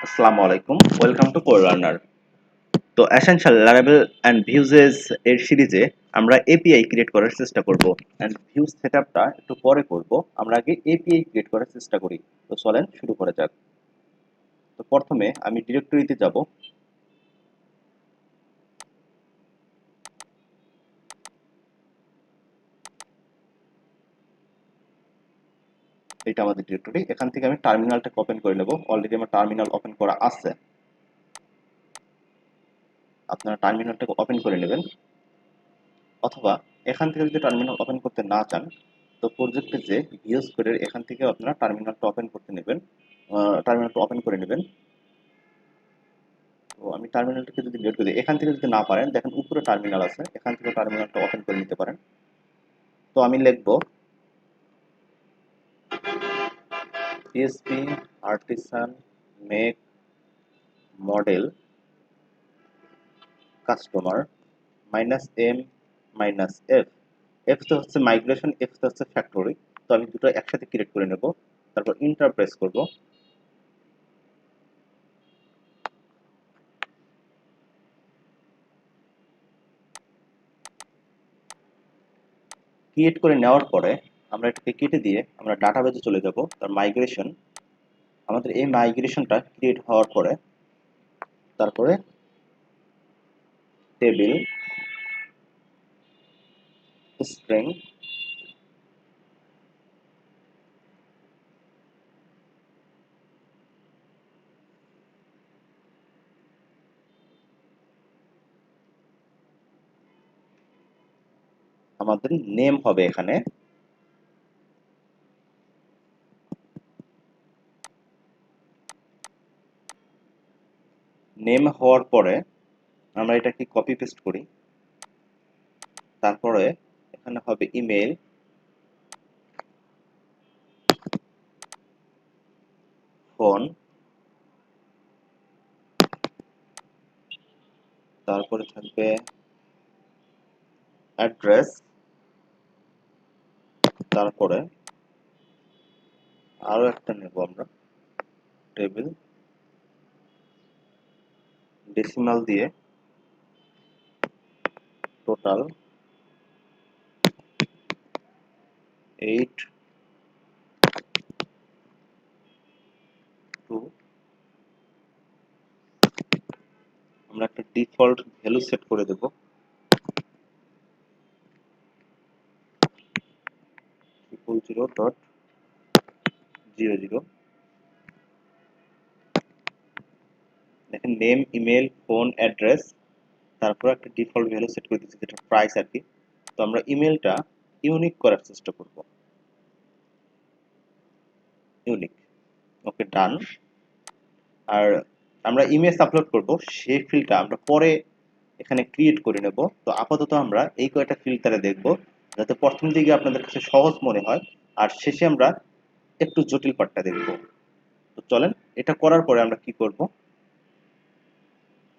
আসসালামু আলাইকুম, welcome to core learner. তো এসেনশিয়াল লারাভেল অ্যান্ড ভিউজেস এর সিরিজে আমরা এপিআই ক্রিয়েট করার চেষ্টা করব অ্যান্ড ভিউ সেটআপটা একটু পরে করব। আমরা আগে এপিআই ক্রিয়েট করার চেষ্টা করি। তো চলেন শুরু করা যাক। তো প্রথমে আমি ডিরেক্টরিতে যাব। এটা আমাদের ডিরেক্টরি। এখান থেকে আমি টার্মিনালটাকে ওপেন করে নেব। অলরেডি আমার টার্মিনাল ওপেন করা আছে। আপনারা টার্মিনালটাকে ওপেন করে নেবেন, অথবা এখান থেকে যদি টার্মিনাল ওপেন করতে না চান তো প্রজেক্টে যে ভিউজ কোডের এখান থেকে আপনারা টার্মিনালটা ওপেন করতে নেবেন, টার্মিনালটা ওপেন করে নেবেন। তো আমি টার্মিনালটাকে যদি বের করে দিই, এখান থেকে যদি না পারেন দেখেন উপরে টার্মিনাল আছে, এখান থেকে টার্মিনালটা ওপেন করে নিতে পারেন। তো আমি লিখব PSP artisan make model customer -m -f। F তো হচ্ছে মাইগ্রেশন, এফ তো হচ্ছে ফ্যাক্টরি। তো আমি দুটো একসাথে ক্রিয়েট করে নেব, তারপর ইন্টার প্রেস করব। ক্রিয়েট করে নেওয়ার পরে আমরা এটাকে কেটে দিয়ে আমরা ডাটাবেজে চলে যাব। তার মাইগ্রেশন, আমাদের এই মাইগ্রেশনটা ক্রিয়েট হওয়ার পরে তারপরে টেবিল স্ট্রিং আমাদের নেম হবে এখানে। নেম হওয়ার পরে আমরা এটাকে কপি পেস্ট করি। তারপরে এখানে হবে ইমেল, ফোন, তারপরে থাকবে অ্যাড্রেস, তারপরে আরো একটা নেব আমরা টেবিল ডেসিমাল দিয়ে টোটাল 8 টু। আমরা একটা ডিফল্ট ভ্যালু সেট করে দেব 0.00.00। দেখেন নেম, ইমেল, ফোন, অ্যাড্রেস, তারপর একটা ডিফল্ট ভ্যালু সেট করে দিচ্ছি যেটা প্রাইস আর কি। তো আমরা ইমেলটা ইউনিক করার চেষ্টা করব, ইউনিক। ওকে, ডান। আর আমরা ইমেজ আপলোড করব, সেই ফিল্ডটা আমরা পরে এখানে ক্রিয়েট করে নেব। তো আপাতত আমরা এই কয়টা ফিল্টারে দেখব, যাতে প্রথম দিকে আপনাদের কাছে সহজ মনে হয় আর শেষে আমরা একটু জটিল পার্টটা দেখব। তো চলেন, এটা করার পরে আমরা কি করব,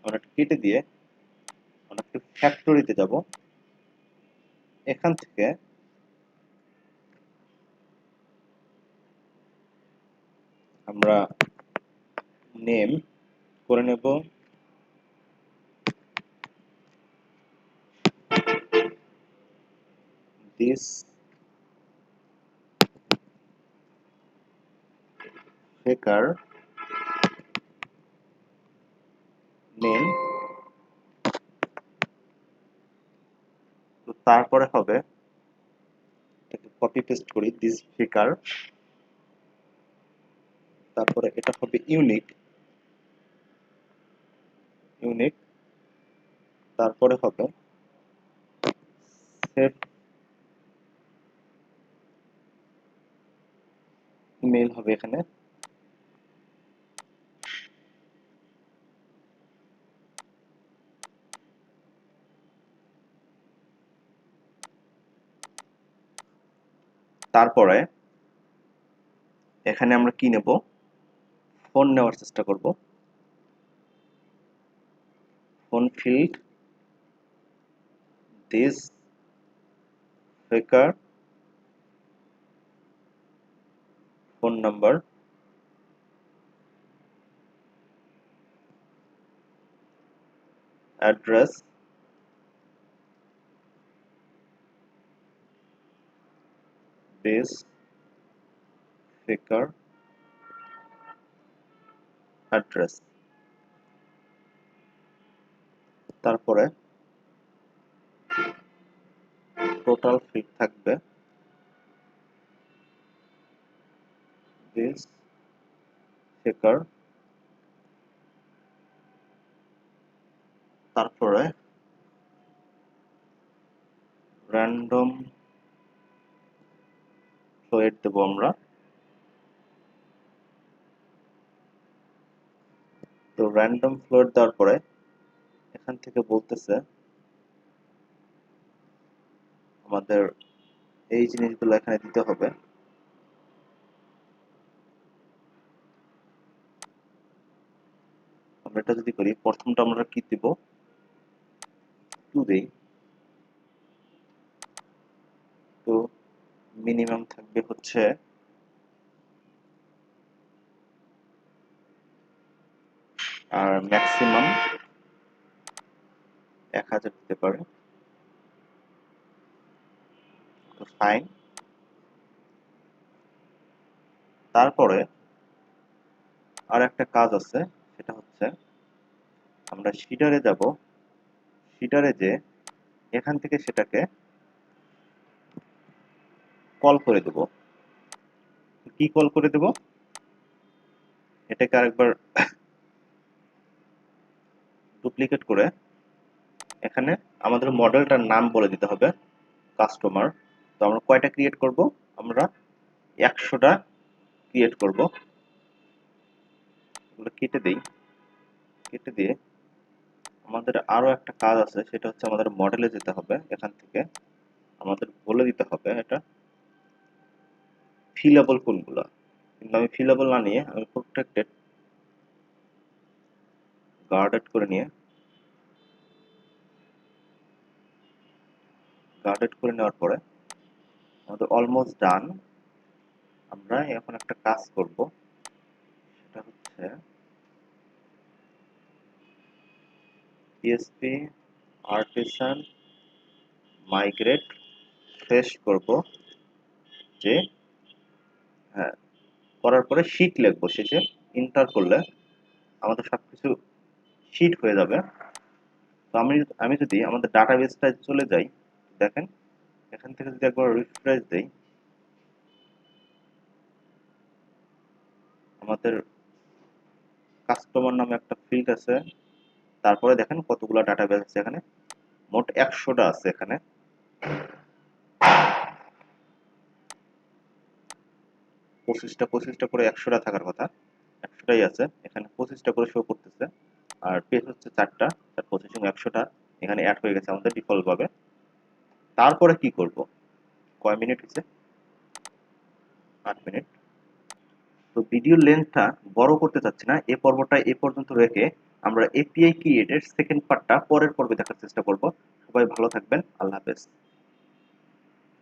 আমরা কেটে দিয়ে আমরা একটু ফ্যাক্টরিতে যাব। এখান থেকে আমরা নেম করে নেব দিস ফেকার নেম। তো তারপরে হবে এটাকে কপি পেস্ট করি দিস ফেকার, তারপরে এটা হবে ইউনিক, ইউনিক, তারপরে হবে সেট ইমেল হবে এখানে। তারপরে এখানে আমরা কি নেব, ফোন নেওয়ার চেষ্টা করব। Phone field this faker phone number, address base faker address, তারপরে টোটাল ফিট থাকবে বেস ফিকার, তারপরে র্যান্ডম ফ্লোট দেবো আমরা। তো র্যান্ডম ফ্লোট দেওয়ার পরে এখান থেকে বলতেছে আমাদের এই জিনিসগুলো এখানে দিতে হবে। আমরা এটা যদি করি, প্রথমটা আমরা কি দিব, টু দেই, তো মিনিমাম থাকবে হচ্ছে আর ম্যাক্সিমাম 1000 দিতে পারে। তো ফাইন। তারপরে আর একটা কাজ আছে, সেটা হচ্ছে আমরা শিডারে যাব, শিডারে যে এখান থেকে সেটাকে কল করে দেব। কি কল করে দেব, এটাকে আরেকবার ডুপ্লিকেট করে এখানে আমাদের মডেলটার নাম বলে দিতে হবে কাস্টমার। তো আমরা কয়টা ক্রিয়েট করব, আমরা 100টা ক্রিয়েট করব। এগুলো কেটে দেই, কেটে দিয়ে আমাদের আরো একটা কাজ আছে, সেটা হচ্ছে আমাদের মডেলে যেতে হবে। এখান থেকে আমাদের বলে দিতে হবে এটা ফিলেবল কোনগুলো, কিন্তু আমি ফিলেবল না নিয়ে আমি প্রোটেক্টেড গার্ডেড করে নিয়ে নেওয়ার পরে আমাদের অলমোস্ট ডান। আমরা এখন একটা কাজ করব, সেটা হচ্ছে পিএসপি আর্টিসান মাইগ্রেট ফ্রেশ করব, যে হ্যাঁ করার পরে শীট লিখবো শেষে। ইন্টার করলে আমাদের সবকিছু শীট হয়ে যাবে। তো আমি যদি আমাদের ডাটাবেসটায় চলে যাই, দেখেন এখান থেকে যদি একবার রিফ্রেশ দেই, আমাদের কাস্টমার নামে একটা ফিল্ড আছে, তারপরে দেখেন কতগুলো ডাটাবেস আছে এখানে, মোট 100টা আছে এখানে। 25টা করে 100টা থাকার কথা, 100টাই আছে এখানে, 25টা করে শো করতেছে। আর পেজ হচ্ছে 4টা, তার 25 এবং 100টা এখানে অ্যাড হয়ে গেছে আমাদের ডিফল্ট ভাবে। তারপরে কি করব, কয় মিনিট হচ্ছে, 8 মিনিট। তো ভিডিও লেন্থটা বড় করতে চাচ্ছি না, এই পর্বটা এই পর্যন্ত রেখে আমরা এপিআই ক্রিয়েটের সেকেন্ড পার্টটা পরের পর্বে দেখার চেষ্টা করব। সবাই ভালো থাকবেন, আল্লাহ হাফেজ।